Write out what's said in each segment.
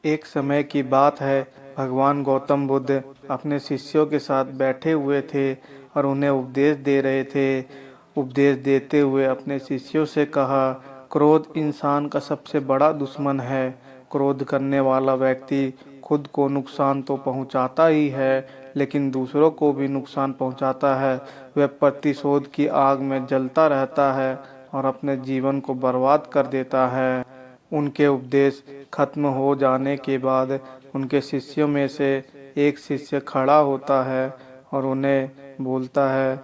एक समय की बात है, भगवान गौतम बुद्ध अपने शिष्यों के साथ बैठे हुए थे और उन्हें उपदेश दे रहे थे। उपदेश देते हुए अपने शिष्यों से कहा, क्रोध इंसान का सबसे बड़ा दुश्मन है। क्रोध करने वाला व्यक्ति खुद को नुकसान तो पहुंचाता ही है, लेकिन दूसरों को भी नुकसान पहुंचाता है। वह प्रतिशोध की आग में जलता रहता है और अपने जीवन को बर्बाद कर देता है। उनके उपदेश खत्म हो जाने के बाद उनके शिष्यों में से एक शिष्य खड़ा होता है और उन्हें बोलता है,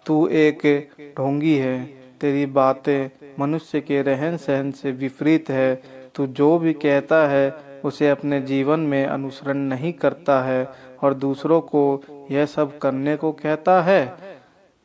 तू एक ढोंगी है। तेरी बातें मनुष्य के रहन सहन से विपरीत है। तू जो भी कहता है उसे अपने जीवन में अनुसरण नहीं करता है और दूसरों को यह सब करने को कहता है।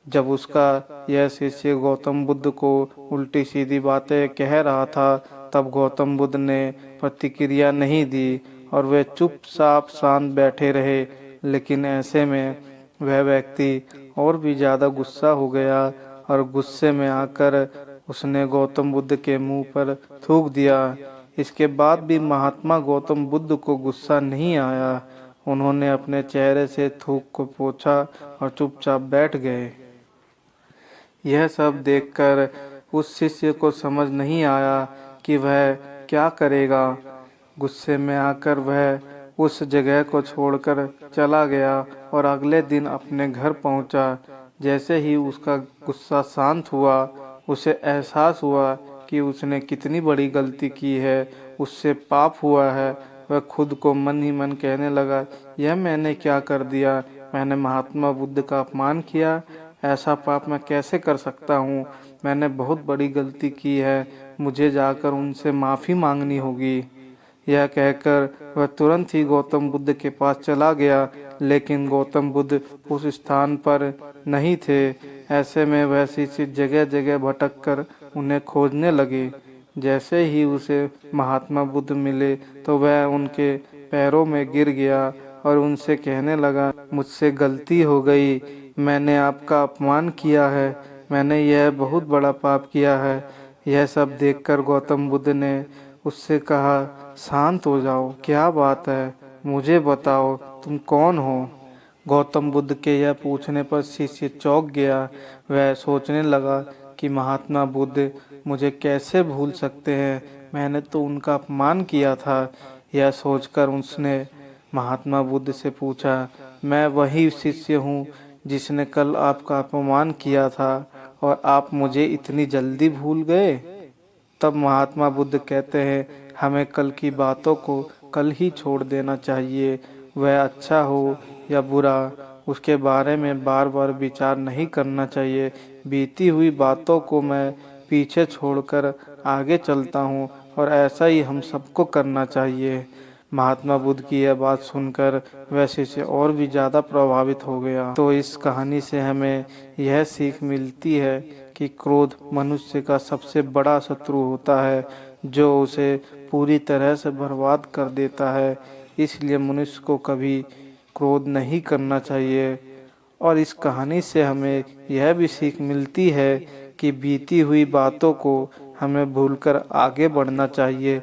जब उसका यह शिष्य गौतम बुद्ध को उल्टी सीधी बातें कह रहा था, तब गौतम बुद्ध ने प्रतिक्रिया नहीं दी और वे चुपचाप शांत बैठे रहे। लेकिन ऐसे में वह व्यक्ति और भी ज्यादा गुस्सा हो गया और गुस्से में आकर उसने गौतम बुद्ध के मुंह पर थूक दिया। इसके बाद भी महात्मा गौतम बुद्ध को गुस्सा नहीं आया। उन्होंने अपने चेहरे से थूक को पोंछा और चुपचाप बैठ गए। यह सब देखकर उस शिष्य को समझ नहीं आया कि वह क्या करेगा। गुस्से में आकर वह उस जगह को छोड़कर चला गया और अगले दिन अपने घर पहुंचा। जैसे ही उसका गुस्सा शांत हुआ, उसे एहसास हुआ कि उसने कितनी बड़ी गलती की है, उससे पाप हुआ है। वह खुद को मन ही मन कहने लगा, यह मैंने क्या कर दिया? मैंने महात्मा बुद्ध का अपमान किया। ऐसा पाप मैं कैसे कर सकता हूँ? मैंने बहुत बड़ी गलती की है। मुझे जाकर उनसे माफ़ी मांगनी होगी। यह कहकर वह तुरंत ही गौतम बुद्ध के पास चला गया, लेकिन गौतम बुद्ध उस स्थान पर नहीं थे। ऐसे में वह शिष्य जगह जगह भटक कर उन्हें खोजने लगे। जैसे ही उसे महात्मा बुद्ध मिले तो वह उनके पैरों में गिर गया और उनसे कहने लगा, मुझसे गलती हो गई। मैंने आपका अपमान किया है। मैंने यह बहुत बड़ा पाप किया है। यह सब देखकर गौतम बुद्ध ने उससे कहा, शांत हो जाओ, क्या बात है? मुझे बताओ, तुम कौन हो? गौतम बुद्ध के यह पूछने पर शिष्य चौंक गया। वह सोचने लगा कि महात्मा बुद्ध मुझे कैसे भूल सकते हैं? मैंने तो उनका अपमान किया था। यह सोचकर उसने महात्मा बुद्ध से पूछा, मैं वही शिष्य हूँ जिसने कल आपका अपमान किया था और आप मुझे इतनी जल्दी भूल गए? तब महात्मा बुद्ध कहते हैं, हमें कल की बातों को कल ही छोड़ देना चाहिए। वह अच्छा हो या बुरा, उसके बारे में बार बार विचार नहीं करना चाहिए। बीती हुई बातों को मैं पीछे छोड़कर आगे चलता हूँ और ऐसा ही हम सबको करना चाहिए। महात्मा बुद्ध की यह बात सुनकर वह शिष्य और भी ज़्यादा प्रभावित हो गया। तो इस कहानी से हमें यह सीख मिलती है कि क्रोध मनुष्य का सबसे बड़ा शत्रु होता है, जो उसे पूरी तरह से बर्बाद कर देता है। इसलिए मनुष्य को कभी क्रोध नहीं करना चाहिए। और इस कहानी से हमें यह भी सीख मिलती है कि बीती हुई बातों को हमें भूलकर आगे बढ़ना चाहिए।